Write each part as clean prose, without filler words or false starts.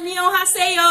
Annyeonghaseyo!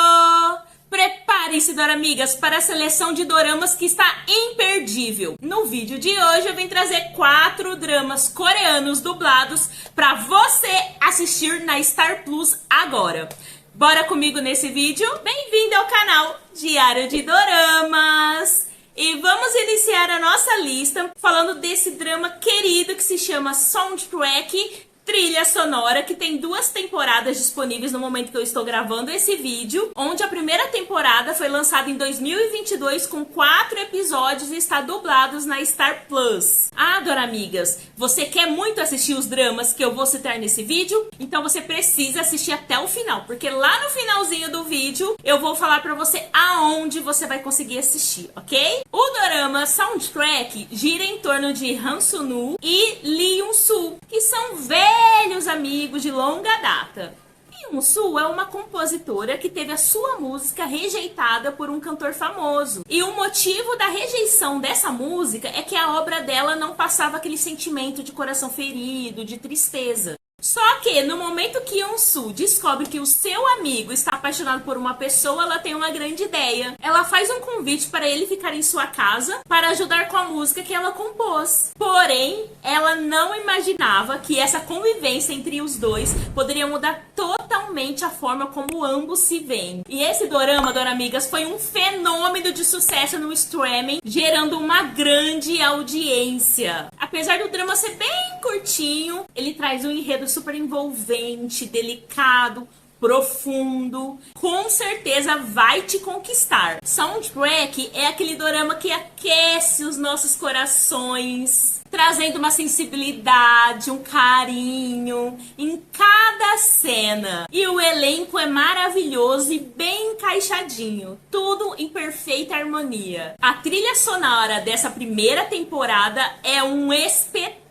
Preparem-se, doramigas, para a seleção de doramas que está imperdível. No vídeo de hoje eu vim trazer 4 dramas coreanos dublados para você assistir na Star Plus agora. Bora comigo nesse vídeo? Bem-vindo ao canal Diário de Doramas! E vamos iniciar a nossa lista falando desse drama querido que se chama Soundtrack Trilha Sonora, que tem 2 temporadas disponíveis no momento que eu estou gravando esse vídeo, onde a primeira temporada foi lançada em 2022 com 4 episódios e está dublados na Star Plus. Ah, doramigas, você quer muito assistir os dramas que eu vou citar nesse vídeo? Então você precisa assistir até o final, porque lá no finalzinho do vídeo eu vou falar pra você aonde você vai conseguir assistir, ok? O dorama Soundtrack gira em torno de Han Soo-nu e Lee Yoon-soo, que são velhos amigos de longa data. Lee Yoon-soo é uma compositora que teve a sua música rejeitada por um cantor famoso. E o motivo da rejeição dessa música é que a obra dela não passava aquele sentimento de coração ferido, de tristeza. Só que no momento que Yoon-soo descobre que o seu amigo está apaixonado por uma pessoa, ela tem uma grande ideia. Ela faz um convite para ele ficar em sua casa para ajudar com a música que ela compôs. Porém, ela não imaginava que essa convivência entre os dois poderia mudar totalmente a forma como ambos se veem. E esse dorama, doramigas, foi um fenômeno de sucesso no streaming, gerando uma grande audiência. Apesar do drama ser bem curtinho, ele traz um enredo super envolvente, delicado, profundo, com certeza vai te conquistar. Soundtrack é aquele dorama que aquece os nossos corações, trazendo uma sensibilidade, um carinho em cada cena. E o elenco é maravilhoso e bem encaixadinho, tudo em perfeita harmonia. A trilha sonora dessa primeira temporada é um espetáculo.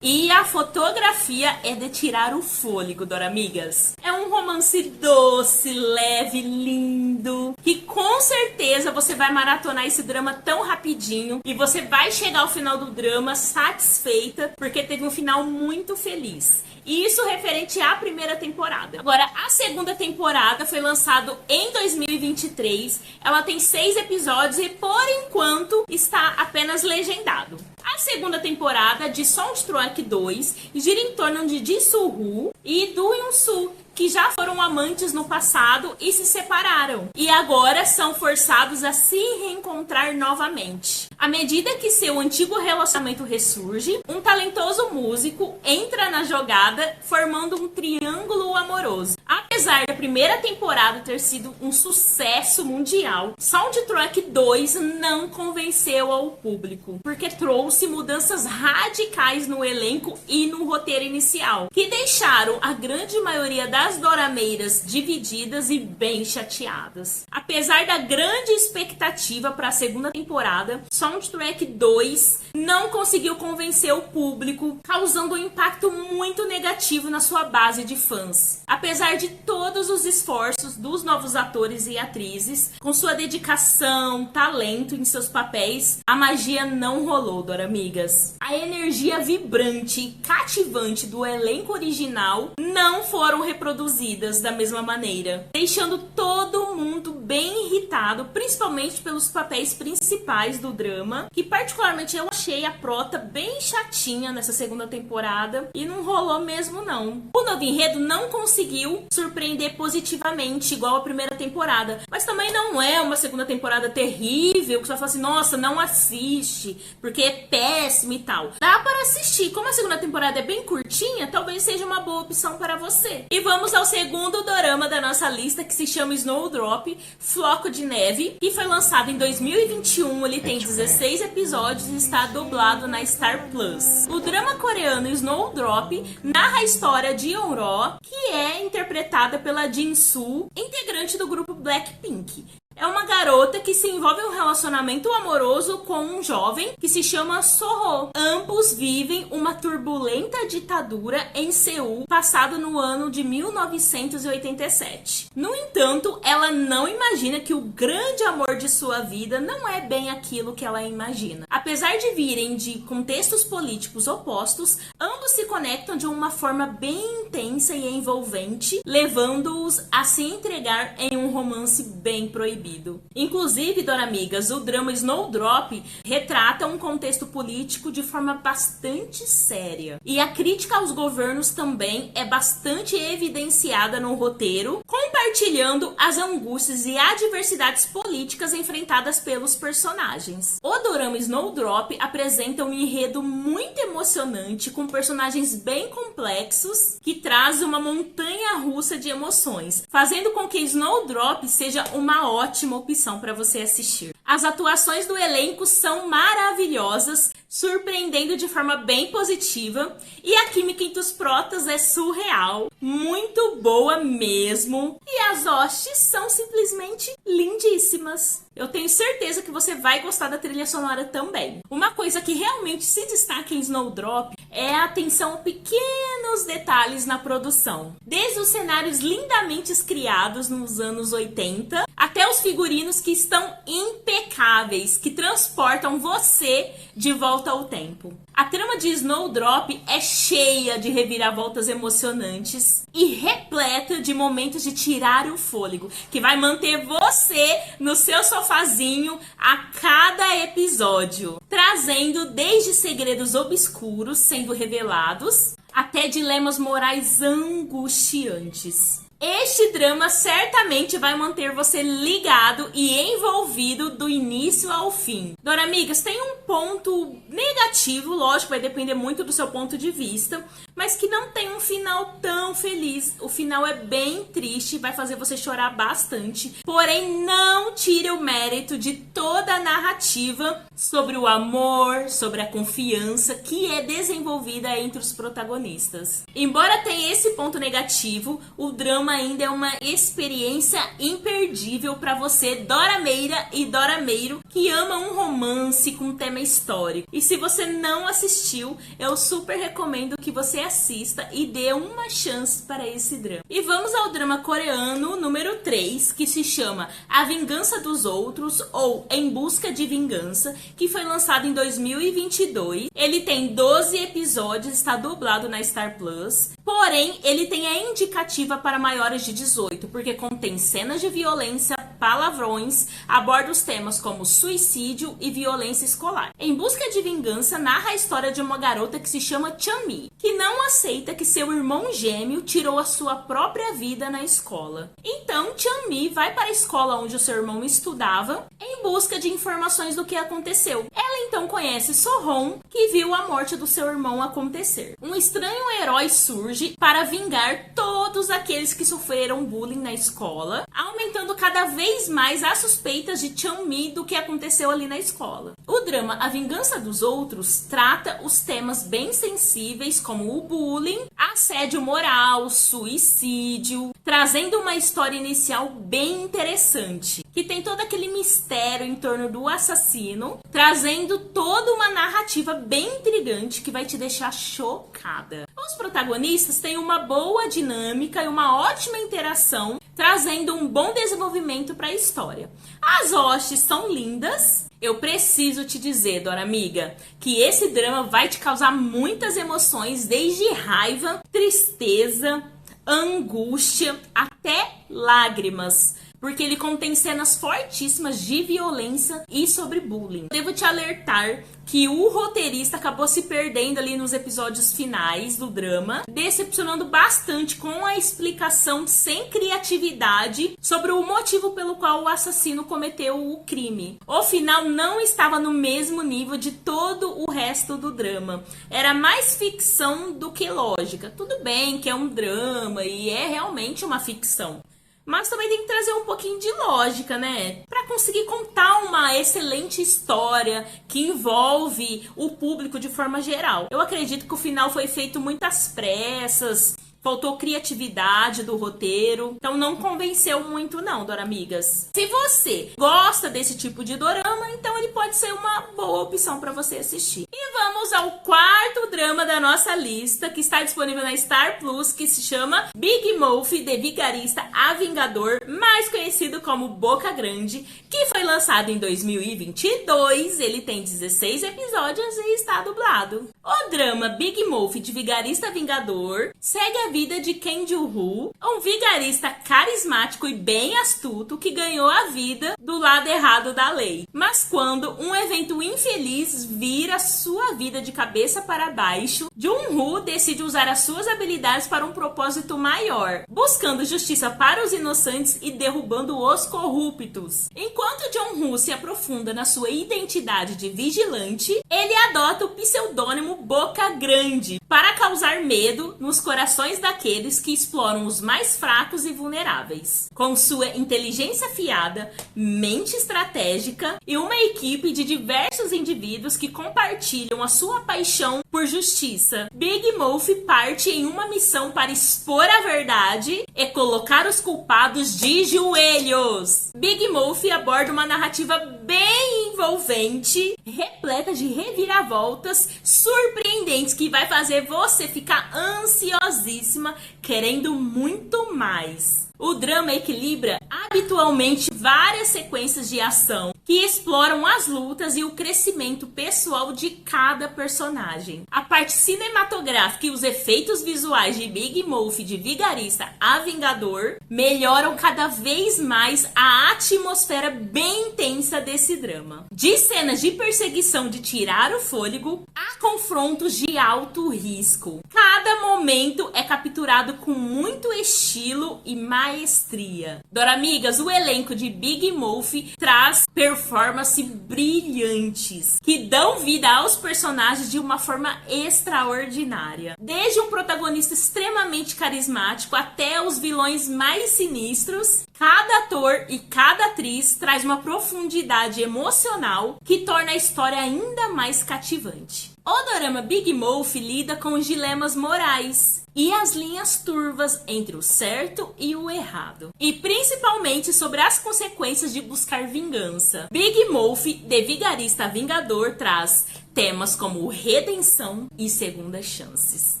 E a fotografia é de tirar o fôlego, doramigas. É um romance doce, leve, lindo, que com certeza você vai maratonar esse drama tão rapidinho e você vai chegar ao final do drama satisfeita, porque teve um final muito feliz. E isso referente à primeira temporada. Agora, a segunda temporada foi lançada em 2023. Ela tem 6 episódios e, por enquanto, está apenas legendado. A segunda temporada de Soundtrack 2 gira em torno de Ji Soo-woo e do Yoon-soo, que já foram amantes no passado e se separaram. E agora são forçados a se reencontrar novamente. À medida que seu antigo relacionamento ressurge, um talentoso músico entra na jogada, formando um triângulo amoroso. Apesar da primeira temporada ter sido um sucesso mundial, Soundtrack 2 não convenceu ao público, porque trouxe mudanças radicais no elenco e no roteiro inicial, que deixaram a grande maioria das dorameiras divididas e bem chateadas. Apesar da grande expectativa para a segunda temporada, Soundtrack 2 não conseguiu convencer o público, causando um impacto muito negativo na sua base de fãs. Apesar de todos os esforços dos novos atores e atrizes, com sua dedicação, talento em seus papéis, a magia não rolou, doramigas. A energia vibrante e cativante do elenco original não foram reproduzidas da mesma maneira, deixando todo mundo bem irritado, principalmente pelos papéis principais do drama, que particularmente eu achei a prota bem chatinha nessa segunda temporada e não rolou mesmo não. O novo enredo não conseguiu surpreender positivamente igual a primeira temporada, mas também não é uma segunda temporada terrível que você vai falar assim, nossa, não assiste porque é péssimo e tal. Dá para assistir, como a segunda temporada é bem curtinha, talvez seja uma boa opção para você. E vamos ao segundo dorama da nossa lista, que se chama Snowdrop, Floco de Neve, que foi lançado em 2021, ele tem 16 episódios e está dublado na Star Plus. O drama coreano Snowdrop narra a história de Yeon-ro, que é interpretada pela Jin-soo, integrante do grupo Blackpink. É uma garota que se envolve em um relacionamento amoroso com um jovem que se chama Soho. Ambos vivem uma turbulenta ditadura em Seul, passado no ano de 1987. No entanto, ela não imagina que o grande amor de sua vida não é bem aquilo que ela imagina. Apesar de virem de contextos políticos opostos, ambos se conectam de uma forma bem intensa e envolvente, levando-os a se entregar em um romance bem proibido. Inclusive, Dora Amigas, o drama Snowdrop retrata um contexto político de forma bastante séria. E a crítica aos governos também é bastante evidenciada no roteiro, compartilhando as angústias e adversidades políticas enfrentadas pelos personagens. O dorama Snowdrop apresenta um enredo muito emocionante, com personagens bem complexos, que traz uma montanha-russa de emoções, fazendo com que Snowdrop seja uma ótima opção para você assistir. As atuações do elenco são maravilhosas, surpreendendo de forma bem positiva, e a química entre os protas é surreal, muito boa mesmo, e as hostes são simplesmente lindíssimas. Eu tenho certeza que você vai gostar da trilha sonora também. Uma coisa que realmente se destaca em Snowdrop é a atenção a pequenos detalhes na produção. Desde os cenários lindamente criados nos anos 80, até os figurinos que estão impecáveis, que transportam você de volta ao tempo. A trama de Snowdrop é cheia de reviravoltas emocionantes e repleta de momentos de tirar o fôlego, que vai manter você no seu sofazinho a cada episódio, trazendo desde segredos obscuros sendo revelados até dilemas morais angustiantes. Este drama certamente vai manter você ligado e envolvido do início ao fim. Dora Amigas, tem um ponto negativo, lógico, vai depender muito do seu ponto de vista, mas que não tem um final tão feliz. O final é bem triste, vai fazer você chorar bastante, porém não tire o mérito de toda a narrativa sobre o amor, sobre a confiança que é desenvolvida entre os protagonistas. Embora tenha esse ponto negativo, o drama ainda é uma experiência imperdível para você, Dora Meira e Dora Meiro, que ama um romance com tema histórico. E se você não assistiu, eu super recomendo que você assista e dê uma chance para esse drama. E vamos ao drama coreano número 3, que se chama A Vingança dos Outros, ou Em Busca de Vingança, que foi lançado em 2022. Ele tem 12 episódios, está dublado na Star Plus, porém ele tem a indicativa para maiores de 18, porque contém cenas de violência, palavrões, aborda os temas como suicídio e violência escolar. Em Busca de Vingança narra a história de uma garota que se chama Chun-Mi, que não aceita que seu irmão gêmeo tirou a sua própria vida na escola. Então Chun-Mi vai para a escola onde o seu irmão estudava em busca de informações do que aconteceu. Ela então conhece Sohon, que viu a morte do seu irmão acontecer. Um estranho herói surge para vingar todos aqueles que sofreram bullying na escola, aumentando cada vez mais as suspeitas de Chun-Mi do que aconteceu ali na escola. O drama A Vingança dos Outros trata os temas bem sensíveis como o bullying, assédio moral, suicídio, trazendo uma história inicial bem interessante, que tem todo aquele mistério em torno do assassino, trazendo toda uma narrativa bem intrigante que vai te deixar chocada. Os protagonistas têm uma boa dinâmica e uma ótima interação, trazendo um bom desenvolvimento para a história. As hostes são lindas. Eu preciso te dizer, Dora Amiga, que esse drama vai te causar muitas emoções, desde raiva, tristeza, angústia, até lágrimas, porque ele contém cenas fortíssimas de violência e sobre bullying. Devo te alertar que o roteirista acabou se perdendo ali nos episódios finais do drama, decepcionando bastante com a explicação sem criatividade sobre o motivo pelo qual o assassino cometeu o crime. O final não estava no mesmo nível de todo o resto do drama. Era mais ficção do que lógica. Tudo bem que é um drama e é realmente uma ficção, mas também tem que trazer um pouquinho de lógica, né? Para conseguir contar uma excelente história que envolve o público de forma geral. Eu acredito que o final foi feito muitas pressas faltou criatividade do roteiro, então não convenceu muito não, doramigas. Se você gosta desse tipo de dorama, então ele pode ser uma boa opção para você assistir. E vamos ao quarto drama da nossa lista, que está disponível na Star Plus, que se chama Big Mouth, The Vigarista a Vingador, mais conhecido como Boca Grande, que foi lançado em 2022, ele tem 16 episódios e está dublado. O drama Big Mouth de Vigarista Vingador segue a vida de Kim Joo-woo, um vigarista carismático e bem astuto que ganhou a vida do lado errado da lei. Mas quando um evento infeliz vira sua vida de cabeça para baixo, Jung-woo decide usar as suas habilidades para um propósito maior, buscando justiça para os inocentes e derrubando os corruptos. Enquanto Jung-woo se aprofunda na sua identidade de vigilante, ele adota o pseudônimo Boca Grande para causar medo nos corações daqueles que exploram os mais fracos e vulneráveis. Com sua inteligência afiada, mente estratégica e uma equipe de diversos indivíduos que compartilham a sua paixão por justiça, Big Mouth parte em uma missão para expor a verdade e colocar os culpados de joelhos. Big Mouth aborda uma narrativa bem envolvente, repleta de reviravoltas surpreendentes que vai fazer você ficar ansiosíssima, querendo muito mais. O drama equilibra habitualmente várias sequências de ação que exploram as lutas e o crescimento pessoal de cada personagem. A parte cinematográfica e os efeitos visuais de Big Mouth de Vigarista a Vingador melhoram cada vez mais a atmosfera bem intensa desse drama. De cenas de perseguição de tirar o fôlego a confrontos de alto risco. Cada momento é capturado com muito estilo e maestria. Doramigas, o elenco de Big Mouth traz performances brilhantes que dão vida aos personagens de uma forma extraordinária. Desde um protagonista extremamente carismático até os vilões mais sinistros, cada ator e cada atriz traz uma profundidade emocional que torna a história ainda mais cativante. O dorama Big Mouth lida com os dilemas morais e as linhas turvas entre o certo e o errado, e principalmente sobre as consequências de buscar vingança. Big Mouth, The Vigarista Vingador, traz temas como redenção e segundas chances.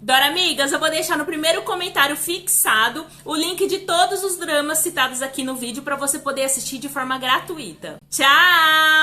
Doramigas, eu vou deixar no primeiro comentário fixado o link de todos os dramas citados aqui no vídeo para você poder assistir de forma gratuita. Tchau!